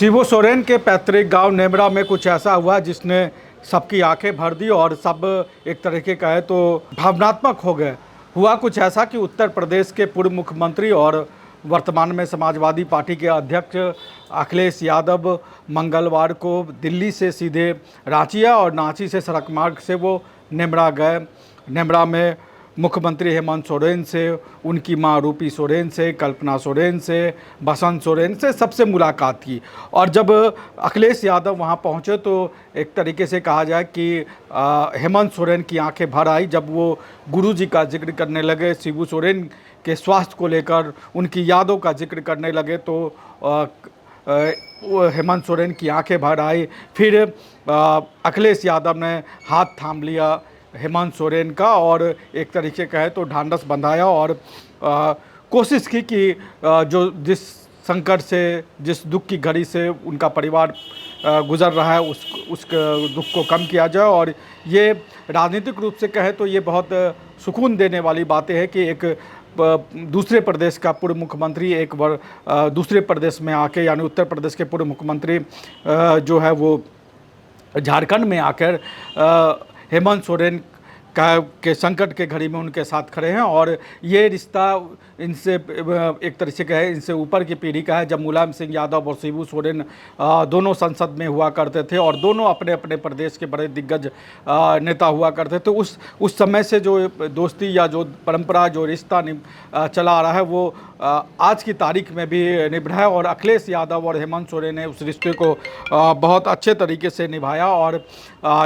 शिबू सोरेन के पैतृक गांव नेमरा में कुछ ऐसा हुआ जिसने सबकी आंखें भर दी और सब एक तरीके का है तो भावनात्मक हो गए। हुआ कुछ ऐसा कि उत्तर प्रदेश के पूर्व मुख्यमंत्री और वर्तमान में समाजवादी पार्टी के अध्यक्ष अखिलेश यादव मंगलवार को दिल्ली से सीधे रांची और रांची से सड़क मार्ग से वो नेमरा गए। नेमरा में मुख्यमंत्री हेमंत सोरेन से, उनकी मां रूपी सोरेन से, कल्पना सोरेन से, बसंत सोरेन से सबसे मुलाकात की। और जब अखिलेश यादव वहां पहुंचे तो एक तरीके से कहा जाए कि हेमंत सोरेन की आंखें भर आई जब वो गुरुजी का जिक्र करने लगे, शिबू सोरेन के स्वास्थ्य को लेकर उनकी यादों का जिक्र करने लगे तो हेमंत सोरेन की आंखें भर आई। फिर अखिलेश यादव ने हाथ थाम लिया हेमंत सोरेन का और एक तरीके का है तो ढांढस बंधाया और कोशिश की कि जो जिस संकट से, जिस दुख की घड़ी से उनका परिवार गुजर रहा है उस दुख को कम किया जाए। और ये राजनीतिक रूप से कहे तो ये बहुत सुकून देने वाली बातें हैं कि एक दूसरे प्रदेश का पूर्व मुख्यमंत्री एक बार दूसरे प्रदेश में आके, यानी उत्तर प्रदेश के पूर्व मुख्यमंत्री जो है वो झारखंड में आकर हेमंत सोरेन के संकट के घड़ी में उनके साथ खड़े हैं। और ये रिश्ता इनसे एक तरीके का है, इनसे ऊपर की पीढ़ी का है। जब मुलायम सिंह यादव और शिबू सोरेन दोनों संसद में हुआ करते थे और दोनों अपने अपने प्रदेश के बड़े दिग्गज नेता हुआ करते थे, उस समय से जो दोस्ती या जो परंपरा, जो रिश्ता चला आ रहा है वो आज की तारीख में भी निभ रहा है। और अखिलेश यादव और हेमंत सोरेन ने उस रिश्ते को बहुत अच्छे तरीके से निभाया और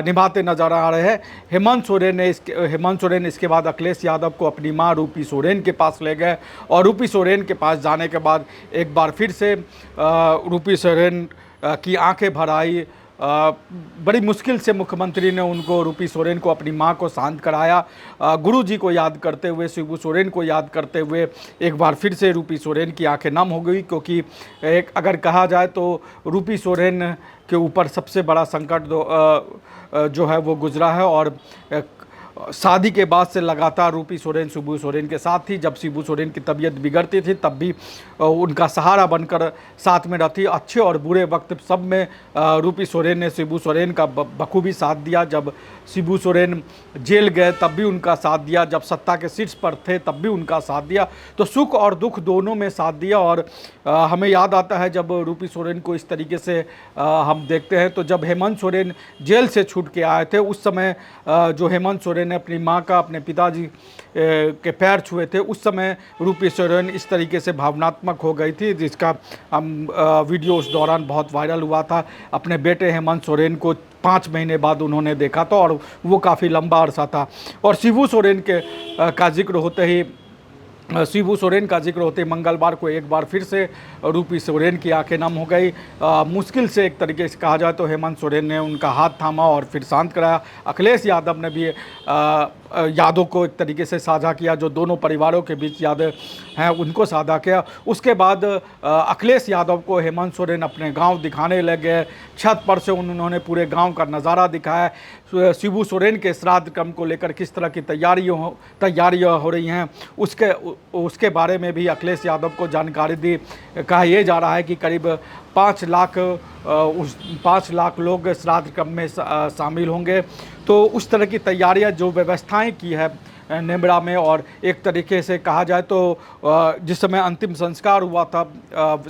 निभाते नजर आ रहे हैं। हेमंत सोरेन इसके बाद अखिलेश यादव को अपनी मां रूपी सोरेन के पास ले गए और रूपी सोरेन के पास जाने के बाद एक बार फिर से रूपी सोरेन की आंखें भर आई। बड़ी मुश्किल से मुख्यमंत्री ने उनको, रूपी सोरेन को, अपनी मां को शांत कराया। गुरुजी को याद करते हुए, शिबू सोरेन को याद करते हुए एक बार फिर से रूपी सोरेन की आंखें नम हो गई, क्योंकि एक अगर कहा जाए तो रूपी सोरेन के ऊपर सबसे बड़ा संकट जो है वो गुजरा है। और शादी के बाद से लगातार रूपी सोरेन शिबू सोरेन के साथ थी। जब शिबू सोरेन की तबीयत बिगड़ती थी तब भी उनका सहारा बनकर साथ में रहती। अच्छे और बुरे वक्त सब में रूपी सोरेन ने शिबू सोरेन का बखूबी साथ दिया। जब शिबू सोरेन जेल गए तब भी उनका साथ दिया, जब सत्ता के शीर्ष पर थे तब भी उनका साथ दिया। तो सुख और दुख दोनों में साथ दिया। और हमें याद आता है जब रूपी सोरेन को इस तरीके से हम देखते हैं तो जब हेमंत सोरेन जेल से छूट के आए थे उस समय जो हेमंत सोरेन ने अपनी मां का, अपने पिताजी के पैर छुए थे, उस समय रूपी सोरेन इस तरीके से भावनात्मक हो गई थी, जिसका वीडियो उस दौरान बहुत वायरल हुआ था। अपने बेटे हेमंत सोरेन को 5 महीने बाद उन्होंने देखा था और वो काफ़ी लंबा अरसा था। और शिबू सोरेन का जिक्र होते ही मंगलवार को एक बार फिर से रूपी सोरेन की आंखें नम हो गई। मुश्किल से एक तरीके से कहा जाए तो हेमंत सोरेन ने उनका हाथ थामा और फिर शांत कराया। अखिलेश यादव ने भी यादों को एक तरीके से साझा किया, जो दोनों परिवारों के बीच यादें हैं उनको साझा किया। उसके बाद अखिलेश यादव को हेमंत सोरेन अपने गांव दिखाने लगे। छत पर से उन्होंने पूरे गांव का नज़ारा दिखाया। शिबू सोरेन के श्राद्ध क्रम को लेकर किस तरह की तैयारियां हो रही हैं उसके बारे में भी अखिलेश यादव को जानकारी दी। कहा यह जा रहा है कि करीब 5 लाख लोग श्राद्ध क्रम में शामिल होंगे। तो उस तरह की तैयारियां, जो व्यवस्थाएं की है नेमरा में। और एक तरीके से कहा जाए तो जिस समय अंतिम संस्कार हुआ था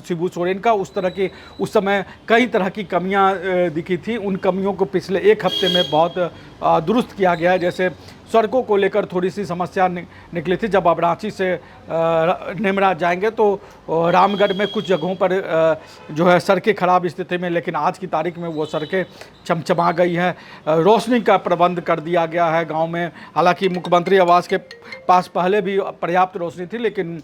शिबू सोरेन का, उस समय कई तरह की कमियां दिखी थी। उन कमियों को पिछले 1 हफ्ते में बहुत दुरुस्त किया गया है। जैसे सड़कों को लेकर थोड़ी सी समस्या निकली थी। जब आप रांची से नेमरा जाएंगे तो रामगढ़ में कुछ जगहों पर जो है सड़कें खराब स्थिति में, लेकिन आज की तारीख में वो सड़कें चमचमा गई हैं। रोशनी का प्रबंध कर दिया गया है गांव में। हालांकि मुख्यमंत्री आवास के पास पहले भी पर्याप्त रोशनी थी, लेकिन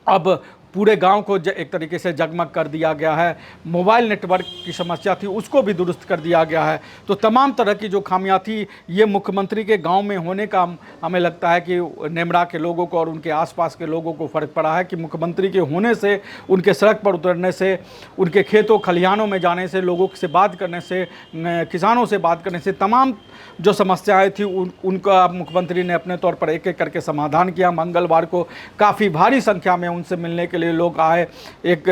अब पूरे गांव को एक तरीके से जगमग कर दिया गया है। मोबाइल नेटवर्क की समस्या थी उसको भी दुरुस्त कर दिया गया है। तो तमाम तरह की जो खामियां थी, ये मुख्यमंत्री के गांव में होने का हमें लगता है कि नेमरा के लोगों को और उनके आसपास के लोगों को फ़र्क पड़ा है कि मुख्यमंत्री के होने से, उनके सड़क पर उतरने से, उनके खेतों खलिहानों में जाने से, लोगों से बात करने से, किसानों से बात करने से, तमाम जो समस्याएँ थी उनका मुख्यमंत्री ने अपने तौर पर एक एक करके समाधान किया। मंगलवार को काफ़ी भारी संख्या में उनसे मिलने के लिए लोग आए। एक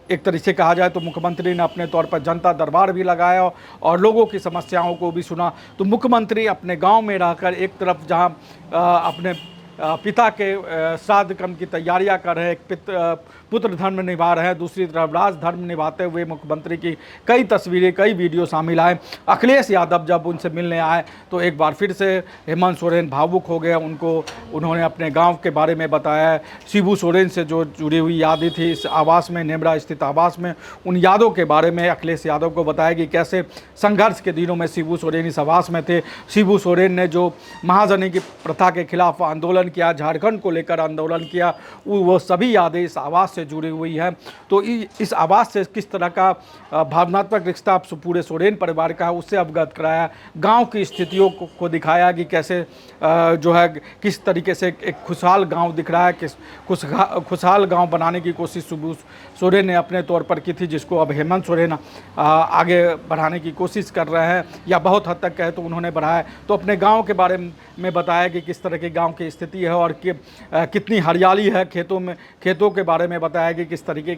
तरीके से कहा जाए तो मुख्यमंत्री ने अपने तौर पर जनता दरबार भी लगाया और लोगों की समस्याओं को भी सुना। तो मुख्यमंत्री अपने गांव में रहकर एक तरफ जहां अपने पिता के श्राद्ध कर्म की तैयारियां कर रहे हैं, एक पुत्र धर्म निभा रहे हैं, दूसरी तरफ राज धर्म निभाते हुए मुख्यमंत्री की कई तस्वीरें, कई वीडियो शामिल आए। अखिलेश यादव जब उनसे मिलने आए तो एक बार फिर से हेमंत सोरेन भावुक हो गए। उन्होंने अपने गांव के बारे में बताया, शिबू सोरेन से जो जुड़ी हुई यादें थी इस आवास में, नेमरा स्थित आवास में, उन यादों के बारे में अखिलेश यादव को बताया कि कैसे संघर्ष के दिनों में शिबू सोरेन इस आवास में थे। शिबू सोरेन ने जो महाजनी की प्रथा के खिलाफ आंदोलन किया, झारखंड को लेकर आंदोलन किया, वो सभी यादें इस आवास से जुड़ी हुई हैं। तो इस आवास से किस तरह का भावनात्मक रिश्ता पूरे सोरेन परिवार का है उससे अवगत कराया। गांव की स्थितियों को दिखाया कि कैसे जो है किस तरीके से एक खुशहाल गांव दिख रहा है, किस खुशहाल गांव बनाने की कोशिश शिबू सोरेन ने अपने तौर पर की थी, जिसको अब हेमंत सोरेन आगे बढ़ाने की कोशिश कर रहे हैं, या बहुत हद तक कहे तो उन्होंने बढ़ाया। तो अपने गांव के बारे में बताया कि किस तरह के गांव की स्थिति है और कितनी हरियाली है खेतों के बारे में बताया कि किस तरीके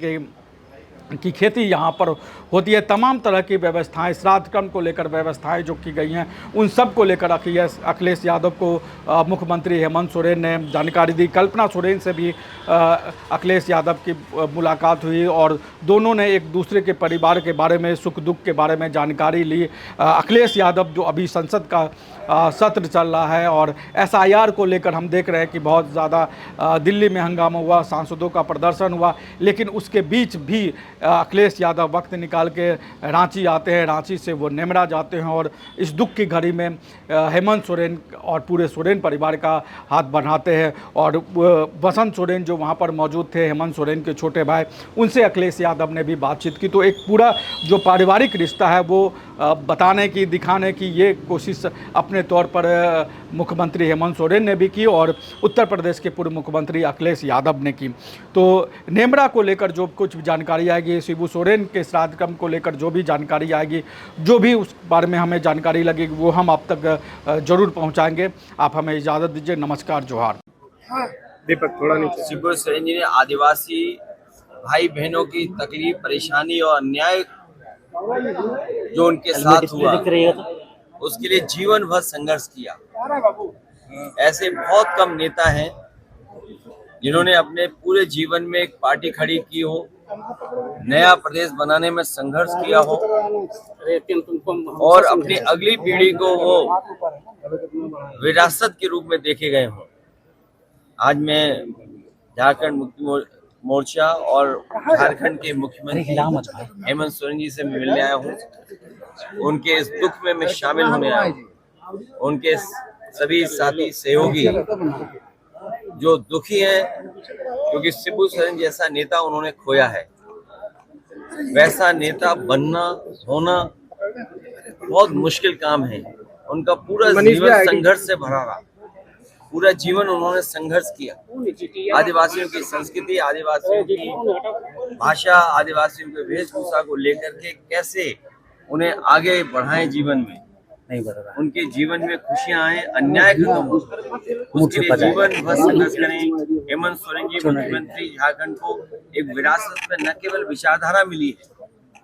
की खेती यहाँ पर होती है। तमाम तरह की व्यवस्थाएं, श्राद्ध कर्म को लेकर व्यवस्थाएं जो की गई हैं, उन सब को लेकर अखिलेश यादव को मुख्यमंत्री हेमंत सोरेन ने जानकारी दी। कल्पना सोरेन से भी अखिलेश यादव की मुलाकात हुई और दोनों ने एक दूसरे के परिवार के बारे में, सुख दुख के बारे में जानकारी ली। अखिलेश यादव जो अभी संसद का सत्र चल रहा है और SIR को लेकर हम देख रहे हैं कि बहुत ज़्यादा दिल्ली में हंगामा हुआ, सांसदों का प्रदर्शन हुआ, लेकिन उसके बीच भी अखिलेश यादव वक्त निकाल के रांची आते हैं, रांची से वो नेमरा जाते हैं और इस दुख की घड़ी में हेमंत सोरेन और पूरे सोरेन परिवार का हाथ बढ़ाते हैं। और वसंत सोरेन जो वहाँ पर मौजूद थे, हेमंत सोरेन के छोटे भाई, उनसे अखिलेश यादव ने भी बातचीत की। तो एक पूरा जो पारिवारिक रिश्ता है वो बताने की, दिखाने की ये कोशिश अपने तौर पर मुख्यमंत्री हेमंत सोरेन ने भी की और उत्तर प्रदेश के पूर्व मुख्यमंत्री अखिलेश यादव ने की। तो नेमरा को लेकर जो कुछ जानकारी आएगी, शिबू सोरेन के श्राद्ध कर्म को लेकर जो भी जानकारी आएगी, जो भी उस बारे में हमें जानकारी लगेगी वो हम आप तक जरूर पहुंचाएंगे। आप हमें इजाज़त दीजिए। नमस्कार, जोहार। दीपक थोड़ा नीचे। शिबू सोरेन जी ने आदिवासी भाई बहनों की तकलीफ, परेशानी और अन्याय जो उनके साथ हुआ उसके लिए जीवन भर संघर्ष किया। ऐसे बहुत कम नेता हैं जिन्होंने अपने पूरे जीवन में एक पार्टी खड़ी की हो, नया प्रदेश बनाने में संघर्ष किया हो और अपनी अगली पीढ़ी को वो विरासत के रूप में देखे गए हों। आज मैं झारखंड मुक्ति मोर्चा और झारखंड के मुख्यमंत्री हेमंत सोरेन जी से मिलने आया हूँ। उनके इस दुख में मैं शामिल होने आया हूँ। उनके सभी साथी सहयोगी जो दुखी हैं क्योंकि शिबू सोरेन जैसा नेता उन्होंने खोया है। वैसा नेता बनना होना बहुत मुश्किल काम है। उनका पूरा जीवन संघर्ष से भरा रहा, पूरा जीवन उन्होंने संघर्ष किया। आदिवासियों की संस्कृति, आदिवासियों की भाषा, आदिवासियों के वेशभूषा को लेकर के कैसे उन्हें आगे बढ़ाएं, जीवन में नहीं बढ़ रहा, उनके जीवन में खुशियां आए, अन्याय खत्म हो, उसके लिए जीवन भर संघर्ष करें। हेमंत सोरेन जी मुख्यमंत्री झारखंड को एक विरासत में न केवल विचारधारा मिली है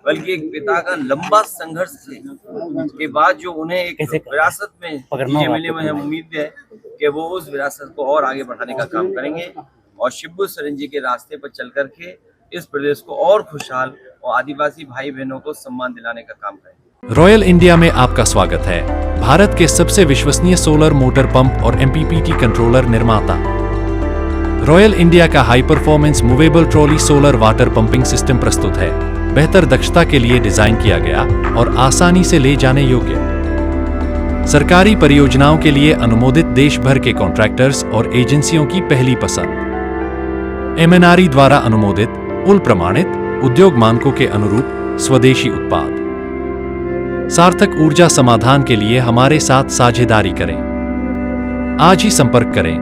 बल्कि एक पिता का लंबा संघर्ष के बाद जो उन्हें एक विरासत में चीजें मिली, मुझे उम्मीद है कि वो उस विरासत को और आगे बढ़ाने का काम करेंगे और शिबू सोरेन जी के रास्ते पर चल करके इस प्रदेश को और खुशहाल और आदिवासी भाई बहनों को सम्मान दिलाने का काम करेंगे। रॉयल इंडिया में आपका स्वागत है। भारत के सबसे विश्वसनीय सोलर मोटर पंप और MPPT कंट्रोलर निर्माता। रॉयल इंडिया का high performance movable trolley solar water pumping system प्रस्तुत है। बेहतर दक्षता के लिए डिजाइन किया गया और आसानी से ले जाने योग्य। सरकारी परियोजनाओं के लिए अनुमोदित देश भर के कॉन्ट्रैक्टर्स और एजेंसियों की पहली पसंद। MNRE द्वारा अनुमोदित, उल प्रमाणित, उद्योग मानकों के अनुरूप स्वदेशी उत्पाद। सार्थक ऊर्जा समाधान के लिए हमारे साथ साझेदारी करें। आज ही संपर्क करें।